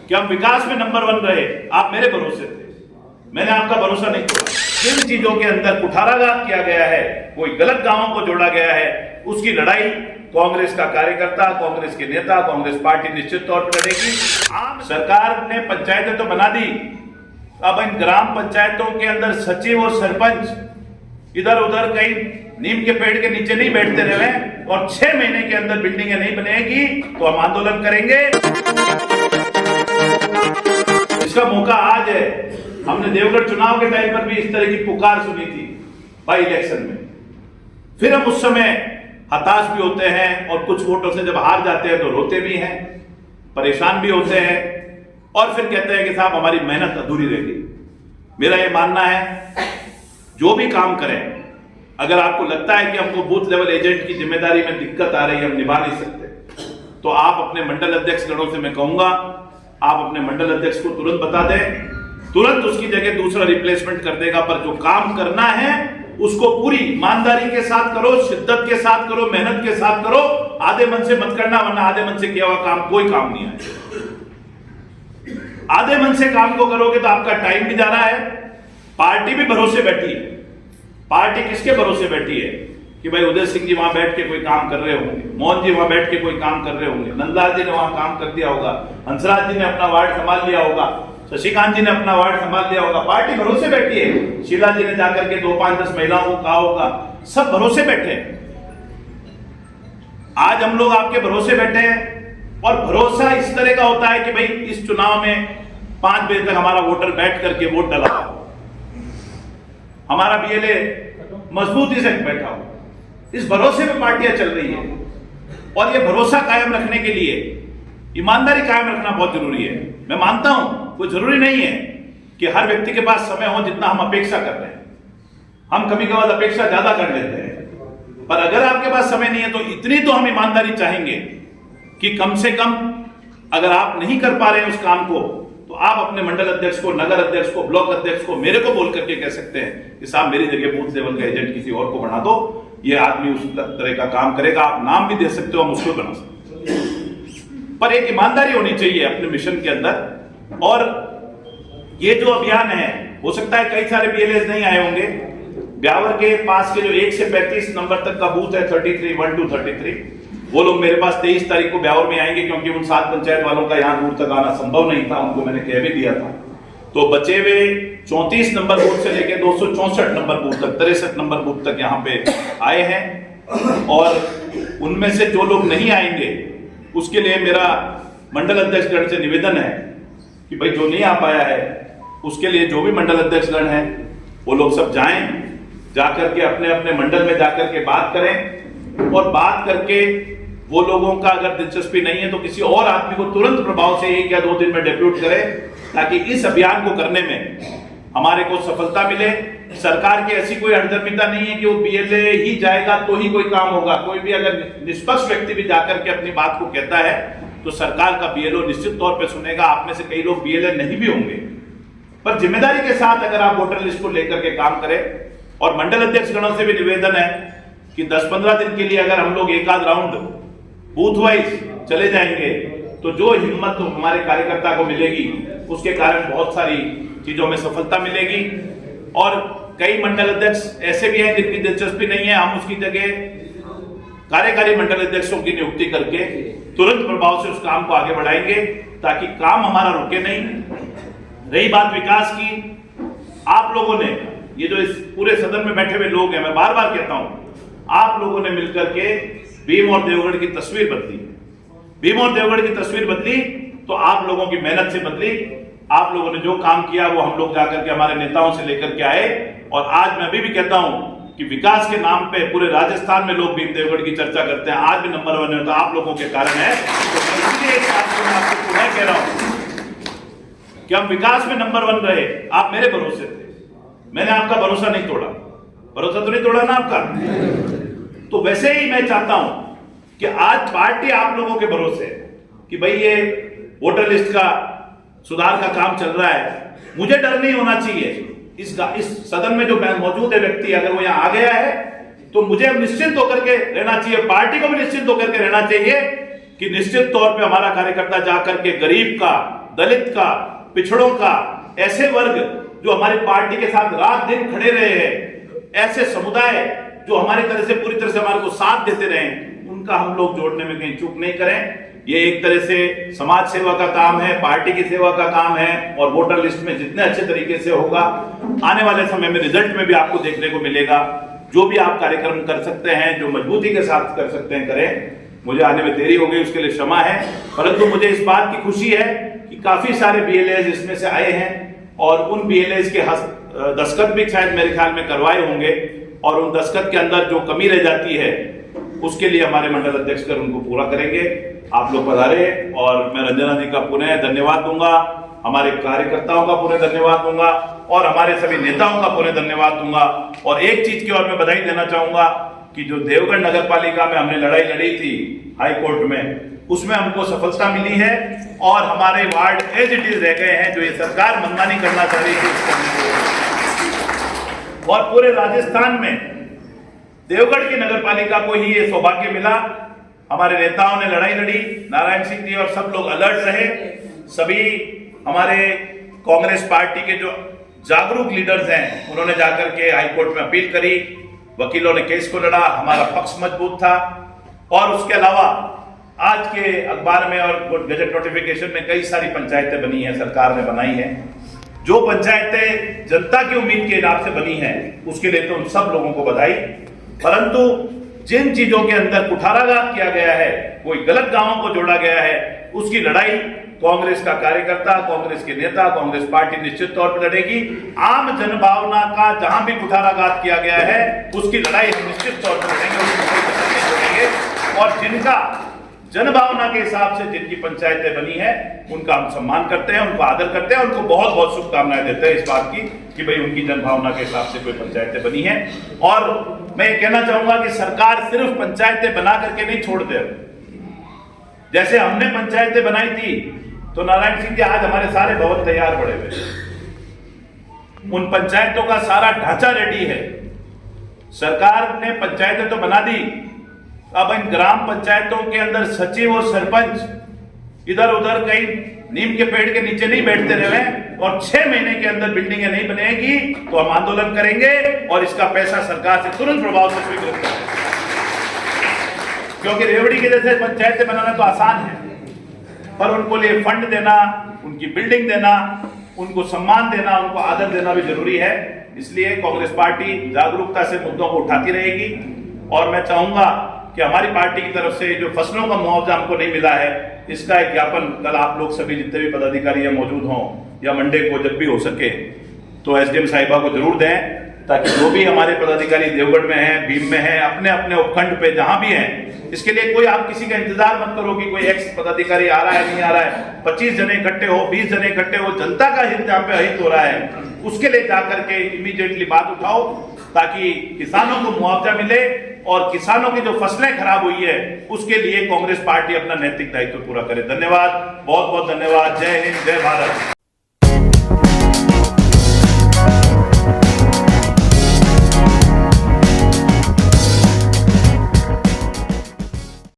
कि हम विकास में नंबर 1 रहे, आप मेरे भरोसे थे, मैंने आपका भरोसा नहीं तोड़ा। जिन चीजों के अंदर कुठाराघात किया गया है, कोई गलत गांवों को जोड़ा गया है, उसकी लड़ाई कांग्रेस का कार्यकर्ता, कांग्रेस के नेता, कांग्रेस पार्टी निश्चित तौर पर लड़ेगी। आम सरकार ने पंचायतें तो बना दी, अब इन ग्राम पंचायतों के अंदर सचिव और सरपंच इधर उधर कहीं नीम के पेड़ के नीचे नहीं बैठते रहे और 6 महीने के अंदर बिल्डिंगें नहीं बनेगी तो हम आंदोलन करेंगे। इसका मौका आज है। हमने देवगढ़ चुनाव के टाइम पर भी इस तरह की पुकार सुनी थी बाई इलेक्शन में, फिर हम उस समय हताश भी होते हैं और कुछ वोटों से जब हार जाते हैं तो रोते भी हैं, परेशान भी होते हैं और फिर कहते हैं कि साहब हमारी मेहनत अधूरी रह गई। मेरा ये मानना है जो भी काम करें, अगर आपको लगता है कि हमको बूथ लेवल एजेंट की जिम्मेदारी में दिक्कत आ रही है, हम निभा नहीं सकते, तो आप अपने मंडल अध्यक्ष गणों से मैं कहूंगा आप अपने मंडल अध्यक्ष को तुरंत बता दें, तुरंत उसकी जगह दूसरा रिप्लेसमेंट कर देगा। पर जो काम करना है उसको पूरी ईमानदारी के साथ करो, शिद्दत के साथ करो, मेहनत के साथ करो, आधे मन से मत करना, वरना आधे मन से किया हुआ काम कोई काम नहीं आए। आधे मन से काम को करोगे तो आपका टाइम भी जा रहा है, पार्टी भी भरोसे बैठी है। पार्टी किसके भरोसे बैठी है कि भाई उदय सिंह जी वहां बैठ के कोई काम कर रहे होंगे, मोहन जी वहां बैठ के कोई काम कर रहे होंगे, नंदलाल जी ने वहां काम कर दिया होगा, हंसराज जी ने अपना वार्ड संभाल लिया होगा, शशिकांत जी ने अपना वार्ड संभाल लिया होगा। पार्टी भरोसे बैठी है। शीला जी ने जाकर के 2, 5, 10 महिलाओं को कहा होगा, सब भरोसे बैठे हैं। आज हम लोग आपके भरोसे बैठे हैं और भरोसा इस तरह का होता है कि भाई इस चुनाव में 5 बजे तक हमारा वोटर बैठ करके वोट डाला, हमारा बीएलए मजबूती से बैठा हो, इस भरोसे में पार्टियां चल रही है। और ये भरोसा कायम रखने के लिए ईमानदारी कायम रखना बहुत जरूरी है। मैं मानता हूं कोई जरूरी नहीं है कि हर व्यक्ति के पास समय हो जितना हम अपेक्षा कर रहे हैं, हम कभी कभार अपेक्षा ज्यादा कर लेते हैं, पर अगर आपके पास समय नहीं है तो इतनी तो हम ईमानदारी चाहेंगे कि कम से कम अगर आप नहीं कर पा रहे हैं उस काम को तो आप अपने मंडल अध्यक्ष को, नगर अध्यक्ष को, ब्लॉक अध्यक्ष को, मेरे को बोल करके कह सकते हैं कि साहब मेरी जगह बूथ लेवल का एजेंट किसी और को बना दो, ये आदमी उस तरह का काम करेगा। आप नाम भी दे सकते हो, हम उसको बना सकते हैं, पर एक ईमानदारी होनी चाहिए अपने मिशन के अंदर। और ये जो अभियान है, हो सकता है कई सारे बीएलएस नहीं आए होंगे। ब्यावर के पास के जो 1 से 35 नंबर तक का बूथ है, 33, 1 to 33, वो लोग मेरे पास 23 तारीख को ब्यावर में आएंगे, क्योंकि उन 7 पंचायत वालों का यहाँ दूर तक आना संभव नहीं था, उनको मैंने कह भी दिया था। तो बचे हुए 34 नंबर बूथ से लेकर 264 नंबर बूथ तक, 63 नंबर बूथ तक यहाँ पे आए हैं। और उनमें से जो लोग नहीं आएंगे उसके लिए मेरा मंडल अध्यक्षगण से निवेदन है कि भाई जो नहीं आ पाया है उसके लिए जो भी मंडल अध्यक्षगण हैं वो लोग सब जाएं, जाकर के अपने अपने मंडल में जाकर के बात करें, और बात करके वो लोगों का अगर दिलचस्पी नहीं है तो किसी और आदमी को तुरंत प्रभाव से 1 या 2 दिन में डेप्यूट करें, ताकि इस अभियान को करने में हमारे को सफलता मिले। सरकार की ऐसी कोई अड़धर्मिता नहीं है कि वो बीएलए ही जाएगा तो ही कोई काम होगा। कोई भी अगर निष्पक्ष व्यक्ति भी जाकर के अपनी बात को कहता है तो सरकार का बीएलओ निश्चित तौर पे सुनेगा। आप में से कई लोग बीएलए नहीं भी होंगे, पर जिम्मेदारी के साथ अगर आप वोटर लिस्ट को लेकर के काम करें। और मंडल अध्यक्ष गणों से भी निवेदन है कि 10-15 दिन के लिए अगर हम लोग एक आध राउंड बूथ वाइज चले जाएंगे तो जो हिम्मत तो हमारे कार्यकर्ता को मिलेगी उसके कारण बहुत सारी चीजों में सफलता मिलेगी। और कई मंडल अध्यक्ष ऐसे भी हैं जिनकी दिलचस्पी नहीं है, हम उसकी जगह कार्यकारी मंडल अध्यक्षों की नियुक्ति करके तुरंत प्रभाव से उस काम को आगे बढ़ाएंगे, ताकि काम हमारा रुके नहीं। रही बात विकास की, आप लोगों ने, ये जो इस पूरे सदन में बैठे हुए लोग हैं, मैं बार बार कहता हूं, आप लोगों ने मिलकर के भीम और देवगढ़ की तस्वीर बदली। भीम और देवगढ़ की तस्वीर बदली तो आप लोगों की मेहनत से बदली। आप लोगों ने जो काम किया वो हम लोग जाकर के हमारे नेताओं से लेकर के आए। और आज मैं अभी भी कहता हूं कि विकास के नाम पे पूरे राजस्थान में लोग भीम देवगढ़ की चर्चा करते हैं, आज भी नंबर 1 है तो आप लोगों के कारण है। तो इसलिए एक बात को मैं आपको पुनः कह रहा हूं कि हम विकास में नंबर 1 रहे, आप मेरे भरोसे थे, मैंने आपका भरोसा नहीं तोड़ा। भरोसा तो नहीं तोड़ा ना आपका? तो वैसे ही मैं चाहता हूं कि आज पार्टी आप लोगों के भरोसे है कि भाई ये वोटर लिस्ट का सुधार का काम चल रहा है, मुझे डर नहीं होना चाहिए। इस सदन में जो मौजूद है व्यक्ति, अगर वो यहाँ आ गया है तो मुझे अब निश्चिंत होकर के रहना चाहिए, पार्टी को भी निश्चिंत होकर के रहना चाहिए कि निश्चित तौर पे हमारा कार्यकर्ता जाकर के गरीब का, दलित का, पिछड़ों का, ऐसे वर्ग जो हमारी पार्टी के साथ रात दिन खड़े रहे हैं, ऐसे समुदाय जो हमारी तरह से पूरी तरह से हमारे को साथ देते रहे, उनका हम लोग जोड़ने में कहीं चूक नहीं करें। ये एक तरह से समाज सेवा का काम है, पार्टी की सेवा का काम है, और वोटर लिस्ट में जितने अच्छे तरीके से होगा, आने वाले समय में रिजल्ट में भी आपको देखने को मिलेगा। जो भी आप कार्यक्रम कर सकते हैं, जो मजबूती के साथ कर सकते हैं, करें। मुझे आने में देरी हो गई, उसके लिए क्षमा है, परंतु मुझे इस बात की खुशी है कि काफी सारे BLAs इसमें से आए हैं, और उन BLAs के दस्तखत भी शायद मेरे ख्याल में करवाए होंगे, और उन दस्तखत के अंदर जो कमी रह जाती है उसके लिए हमारे मंडल अध्यक्ष कर उनको पूरा करेंगे। आप लोग पधारे, और मैं रंजना जी का पुनः धन्यवाद दूंगा, हमारे कार्यकर्ताओं का पुनः धन्यवाद दूंगा, और हमारे सभी नेताओं का पुनः धन्यवाद दूंगा। और एक चीज की और मैं बधाई देना चाहूंगा कि जो देवगढ़ नगर पालिका में हमने लड़ाई लड़ी थी हाई कोर्ट में, उसमें हमको सफलता मिली है, और हमारे वार्ड एज इट इज रह गए हैं। जो ये सरकार मनमानी करना चाह रही थी, और पूरे राजस्थान में देवगढ़ की नगर पालिका को ही ये सौभाग्य मिला। हमारे नेताओं ने लड़ाई लड़ी, नारायण सिंह जी और सब लोग अलर्ट रहे। सभी हमारे कांग्रेस पार्टी के जो जागरूक लीडर्स हैं, उन्होंने जाकर के हाईकोर्ट में अपील करी, वकीलों ने केस को लड़ा, हमारा पक्ष मजबूत था। और उसके अलावा आज के अखबार में और गजट नोटिफिकेशन में कई सारी पंचायतें बनी हैं, सरकार ने बनाई है। जो पंचायतें जनता की उम्मीद के हिसाब से बनी हैं, उसके लिए तो उन सब लोगों को बधाई। परंतु जिन चीजों के अंदर कुठाराघात किया गया है, कोई गलत गांवों को जोड़ा गया है, उसकी लड़ाई कांग्रेस का कार्यकर्ता, कांग्रेस के नेता, कांग्रेस पार्टी निश्चित तौर पर लड़ेगी। आम जनभावना का जहां भी कुठाराघात किया गया है, उसकी लड़ाई हम निश्चित तौर पर लड़ेंगे। और जिनका जनभावना के हिसाब से जिनकी पंचायतें बनी है, उनका हम सम्मान करते हैं, उनको आदर करते हैं, उनको बहुत बहुत शुभकामनाएं देते हैं इस बात की कि भाई उनकी जनभावना के हिसाब से कोई पंचायतें बनी है। और मैं ये कहना चाहूंगा कि सरकार सिर्फ पंचायतें बना करके नहीं छोड़ दे। जैसे हमने पंचायतें बनाई थी, तो नारायण सिंह जी आज हमारे सारे भवन तैयार पड़े हुए, उन पंचायतों का सारा ढांचा रेडी है। सरकार ने पंचायतें तो बना दी, अब इन ग्राम पंचायतों के अंदर सचिव और सरपंच इधर उधर कहीं नीम के पेड़ के नीचे नहीं बैठते रहे, और 6 महीने के अंदर बिल्डिंगें नहीं बनेगी तो हम आंदोलन करेंगे, और इसका पैसा सरकार से तुरंत प्रभाव से स्वीकृत करेंगे। क्योंकि रेवड़ी के जैसे पंचायतें बनाना तो आसान है, पर उनको लिए फंड देना, उनकी बिल्डिंग देना, उनको सम्मान देना, उनको आदर देना भी जरूरी है। इसलिए कांग्रेस पार्टी जागरूकता से मुद्दों को उठाती रहेगी। और मैं चाहूंगा कि हमारी पार्टी की तरफ से जो फसलों का मुआवजा हमको नहीं मिला है, इसका एक ज्ञापन कल आप लोग सभी जितने भी पदाधिकारी या मौजूद हों, या मंडे को जब भी हो सके तो SDM साहिबा को जरूर दें, ताकि जो भी हमारे पदाधिकारी देवगढ़ में हैं, भीम में हैं, अपने अपने उपखंड पे जहां भी हैं, इसके लिए कोई आप किसी का इंतजार मत करो कि कोई एक्स पदाधिकारी आ रहा है नहीं आ रहा है। 25 जने इकट्ठे हो, 20 जने इकट्ठे हो, जनता का हित जहां पे अहित हो रहा है, उसके लिए जाकर के इमीडिएटली बात उठाओ, ताकि किसानों को मुआवजा मिले, और किसानों की जो फसलें खराब हुई है उसके लिए कांग्रेस पार्टी अपना नैतिक दायित्व पूरा करे। धन्यवाद, बहुत बहुत धन्यवाद। जय हिंद, जय भारत।